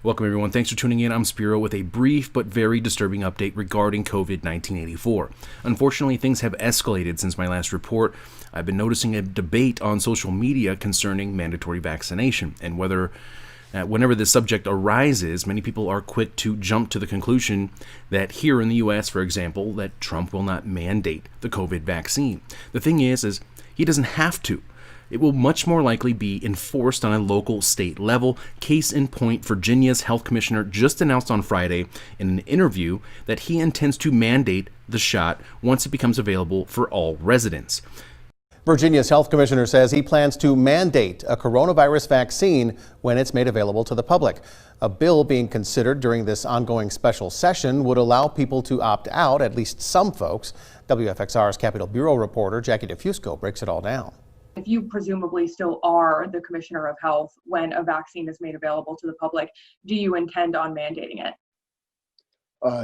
Welcome, everyone. Thanks for tuning in. I'm Spiro with a brief but very disturbing update regarding COVID-1984. Unfortunately, things have escalated since my last report. I've been noticing a debate on social media concerning mandatory vaccination and whenever this subject arises, many people are quick to jump to the conclusion that here in the U.S., for example, that Trump will not mandate the COVID vaccine. The thing is he doesn't have to. It will much more likely be enforced on a local state level. Case in point, Virginia's health commissioner just announced on Friday in an interview that he intends to mandate the shot once it becomes available for all residents. Virginia's health commissioner says he plans to mandate a coronavirus vaccine when it's made available to the public. A bill being considered during this ongoing special session would allow people to opt out, at least some folks. WFXR's Capitol Bureau reporter Jackie DeFusco breaks it all down. If you presumably still are the Commissioner of Health when a vaccine is made available to the public, do you intend on mandating it?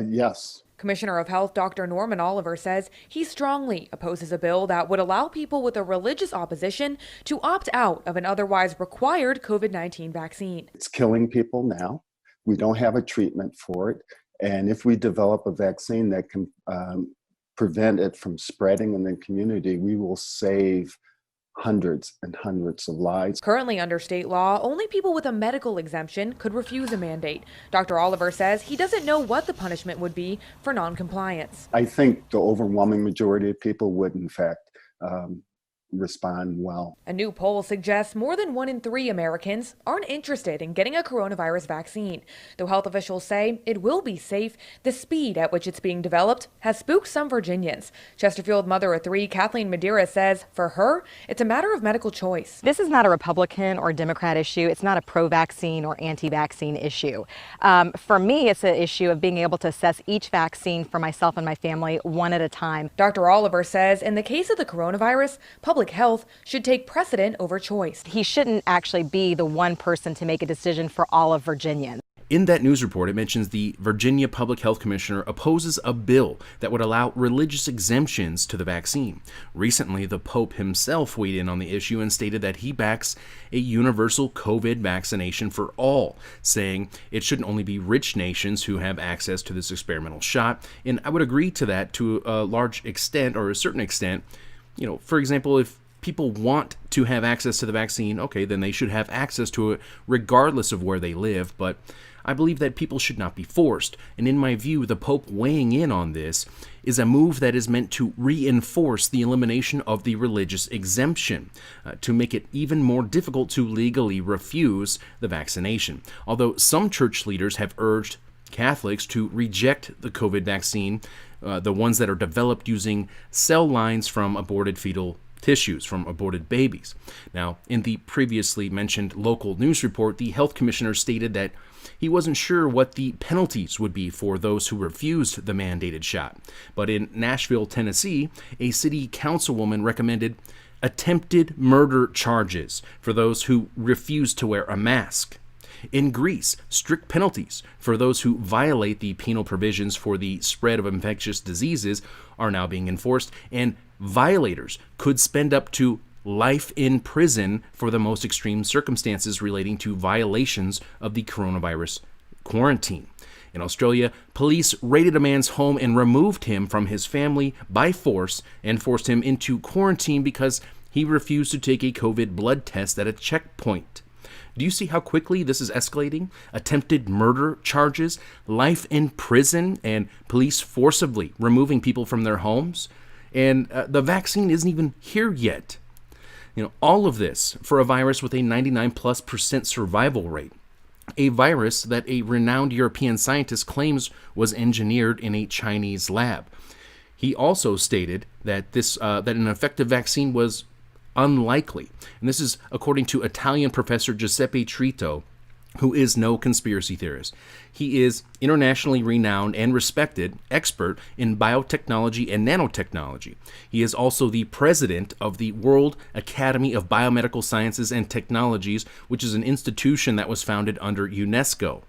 Yes. Commissioner of Health Dr. Norman Oliver says he strongly opposes a bill that would allow people with a religious opposition to opt out of an otherwise required COVID-19 vaccine. It's killing people now. We don't have a treatment for it. And if we develop a vaccine that can prevent it from spreading in the community, we will save hundreds and hundreds of lives. Currently under state law, only people with a medical exemption could refuse a mandate. Dr. Oliver says he doesn't know what the punishment would be for noncompliance. I think the overwhelming majority of people would, in fact, respond well. A new poll suggests more than 1 in 3 Americans aren't interested in getting a coronavirus vaccine. Though health officials say it will be safe, the speed at which it's being developed has spooked some Virginians. Chesterfield mother of 3, Kathleen Madeira, says for her, it's a matter of medical choice. This is not a Republican or Democrat issue. It's not a pro-vaccine or anti-vaccine issue. For me, it's an issue of being able to assess each vaccine for myself and my family one at a time. Dr. Oliver says in the case of the coronavirus, public health should take precedent over choice. He shouldn't actually be the one person to make a decision for all of Virginians. In that news report, it mentions the Virginia Public Health Commissioner opposes a bill that would allow religious exemptions to the vaccine. Recently, the Pope himself weighed in on the issue and stated that he backs a universal COVID vaccination for all, saying it shouldn't only be rich nations who have access to this experimental shot. And I would agree to that to a large extent, or a certain extent. For example, if people want to have access to the vaccine, okay, then they should have access to it regardless of where they live. But I believe that people should not be forced. And in my view, the Pope weighing in on this is a move that is meant to reinforce the elimination of the religious exemption, to make it even more difficult to legally refuse the vaccination. Although some church leaders have urged Catholics to reject the COVID vaccine, the ones that are developed using cell lines from aborted fetal tissues from aborted babies. Now, in the previously mentioned local news report, the health commissioner stated that he wasn't sure what the penalties would be for those who refused the mandated shot. But in Nashville, Tennessee, a city councilwoman recommended attempted murder charges for those who refused to wear a mask. In Greece, strict penalties for those who violate the penal provisions for the spread of infectious diseases are now being enforced, and violators could spend up to life in prison for the most extreme circumstances relating to violations of the coronavirus quarantine. In Australia, police raided a man's home and removed him from his family by force and forced him into quarantine because he refused to take a COVID blood test at a checkpoint. Do you see how quickly this is escalating? Attempted murder charges, life in prison, and police forcibly removing people from their homes. And the vaccine isn't even here yet. All of this for a virus with a 99+% survival rate. A virus that a renowned European scientist claims was engineered in a Chinese lab. He also stated that that an effective vaccine was unlikely. And this is according to Italian professor Giuseppe Trito, who is no conspiracy theorist. He is internationally renowned and respected expert in biotechnology and nanotechnology. He is also the president of the World Academy of Biomedical Sciences and Technologies, which is an institution that was founded under UNESCO.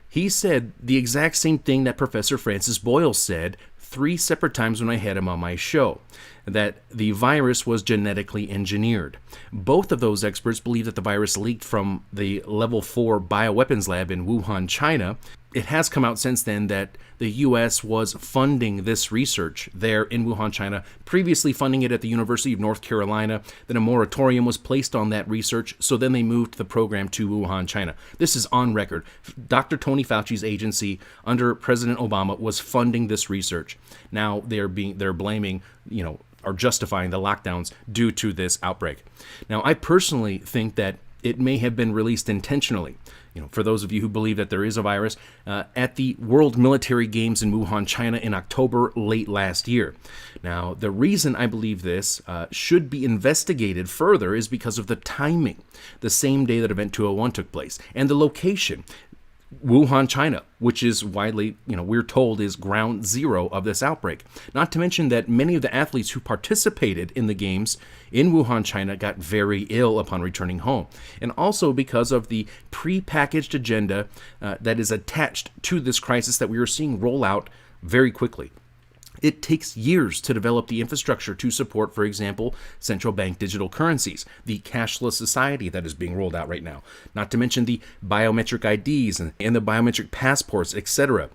He said the exact same thing that Professor Francis Boyle said 3 separate times when I had him on my show. that the virus was genetically engineered. Both of those experts believe that the virus leaked from the level 4 bioweapons lab in Wuhan, China. It has come out since then that the U.S. was funding this research there in Wuhan, China, previously funding it at the University of North Carolina. Then a moratorium was placed on that research, so then they moved the program to Wuhan, China. This is on record. Dr. Tony Fauci's agency under President Obama was funding this research. Now they're blaming, are justifying the lockdowns due to this outbreak. Now, I personally think that it may have been released intentionally. For those of you who believe that there is a virus, at the World Military Games in Wuhan, China in October late last year. Now, the reason I believe this should be investigated further is because of the timing, the same day that Event 201 took place, and the location. Wuhan, China, which is widely, we're told is ground zero of this outbreak. Not to mention that many of the athletes who participated in the games in Wuhan, China got very ill upon returning home. And also because of the pre-packaged agenda that is attached to this crisis that we are seeing roll out very quickly. It takes years to develop the infrastructure to support, for example, central bank digital currencies, the cashless society that is being rolled out right now, not to mention the biometric IDs and the biometric passports, etc.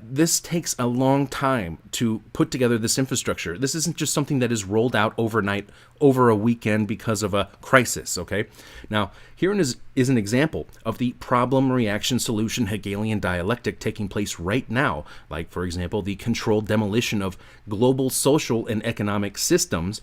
This takes a long time to put together this infrastructure. This isn't just something that is rolled out overnight over a weekend because of a crisis, okay? Now, here is an example of the problem, reaction, solution Hegelian dialectic taking place right now, like, for example, the controlled demolition of global social and economic systems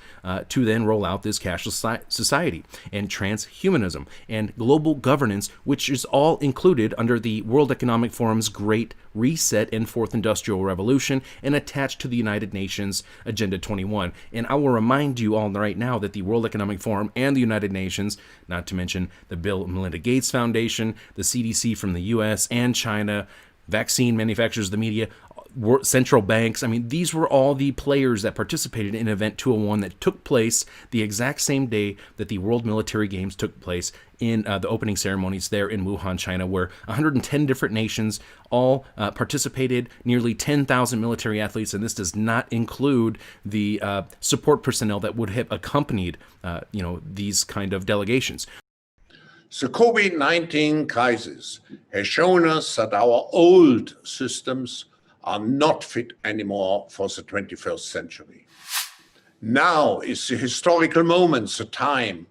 to then roll out this cashless society, and transhumanism, and global governance, which is all included under the World Economic Forum's Great Reset and Fourth Industrial Revolution and attached to the United Nations Agenda 21. And I will remind you all right now that the World Economic Forum and the United Nations, not to mention the Bill and Melinda Gates Foundation, the CDC from the US and China, vaccine manufacturers, the media, central banks, these were all the players that participated in Event 201 that took place the exact same day that the World Military Games took place in the opening ceremonies there in Wuhan, China, where 110 different nations all participated, nearly 10,000 military athletes, and this does not include the support personnel that would have accompanied these kind of delegations. The COVID-19 crisis has shown us that our old systems are not fit anymore for the 21st century. Now is the historical moment, the time,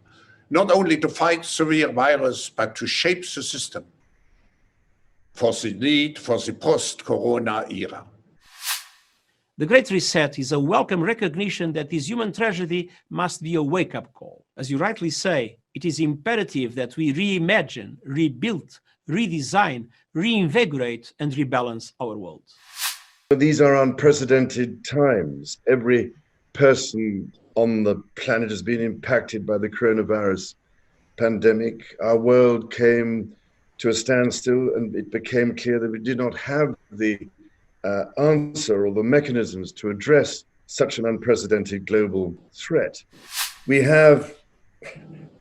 not only to fight severe virus, but to shape the system for the need for the post-corona era. The Great Reset is a welcome recognition that this human tragedy must be a wake-up call. As you rightly say, it is imperative that we reimagine, rebuild, redesign, reinvigorate, and rebalance our world. These are unprecedented times. Every person on the planet has been impacted by the coronavirus pandemic. Our world came to a standstill, and it became clear that we did not have the answer or the mechanisms to address such an unprecedented global threat. We have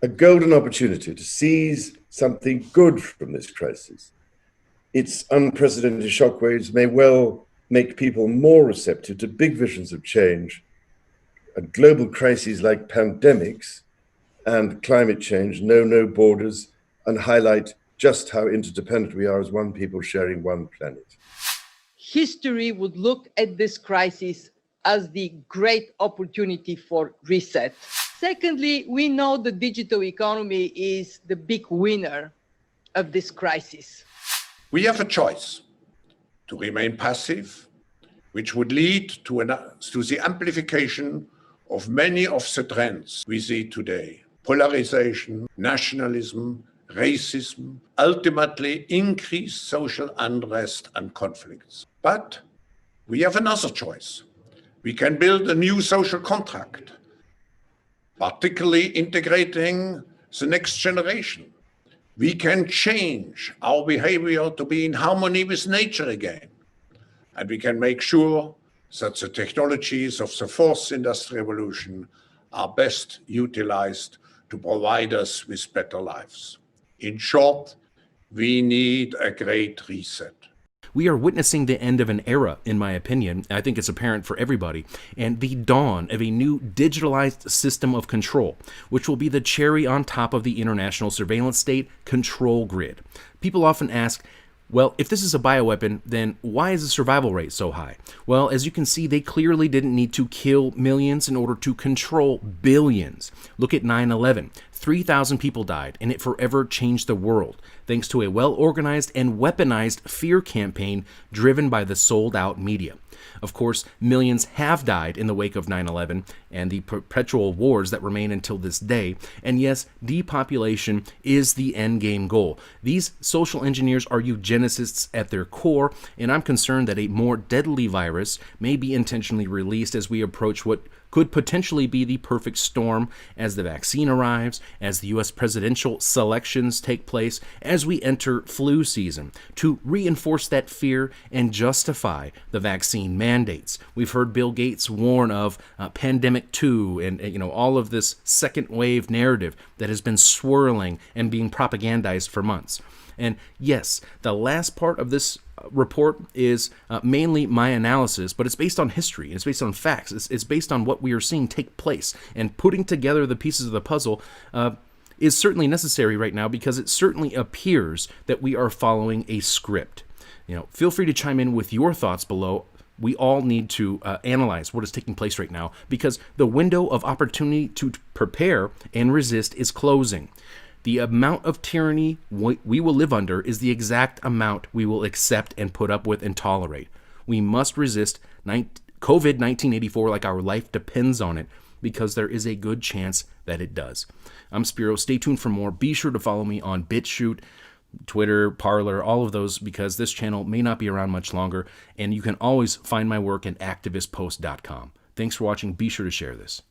a golden opportunity to seize something good from this crisis. Its unprecedented shockwaves may well make people more receptive to big visions of change. Global crises like pandemics and climate change know no borders and highlight just how interdependent we are as one people sharing one planet. History would look at this crisis as the great opportunity for reset. Secondly, we know the digital economy is the big winner of this crisis. We have a choice to remain passive, which would lead to the amplification of many of the trends we see today. Polarization, nationalism, racism, ultimately increased social unrest and conflicts. But we have another choice. We can build a new social contract, particularly integrating the next generation. We can change our behavior to be in harmony with nature again. And we can make sure that the technologies of the fourth industrial revolution are best utilized to provide us with better lives. In short, we need a great reset. We are witnessing the end of an era, in my opinion. I think it's apparent for everybody, and the dawn of a new digitalized system of control, which will be the cherry on top of the international surveillance state control grid. People often ask, well, if this is a bioweapon, then why is the survival rate so high? Well, as you can see, they clearly didn't need to kill millions in order to control billions. Look at 9/11. 3,000 people died, and it forever changed the world, thanks to a well-organized and weaponized fear campaign driven by the sold-out media. Of course, millions have died in the wake of 9/11 and the perpetual wars that remain until this day. And yes, depopulation is the endgame goal. These social engineers are eugenicists at their core, and I'm concerned that a more deadly virus may be intentionally released as we approach what could potentially be the perfect storm as the vaccine arrives, as the U.S. presidential selections take place, as we enter flu season, to reinforce that fear and justify the vaccine mandates. We've heard Bill Gates warn of pandemic 2 and all of this second wave narrative that has been swirling and being propagandized for months. And yes, the last part of this report is mainly my analysis, but it's based on history. It's based on facts. It's based on what we are seeing take place. And putting together the pieces of the puzzle is certainly necessary right now because it certainly appears that we are following a script. Feel free to chime in with your thoughts below. We all need to analyze what is taking place right now because the window of opportunity to prepare and resist is closing. The amount of tyranny we will live under is the exact amount we will accept and put up with and tolerate. We must resist COVID-1984 like our life depends on it because there is a good chance that it does. I'm Spiro. Stay tuned for more. Be sure to follow me on BitChute, Twitter, Parler, all of those because this channel may not be around much longer, and you can always find my work at activistpost.com. Thanks for watching. Be sure to share this.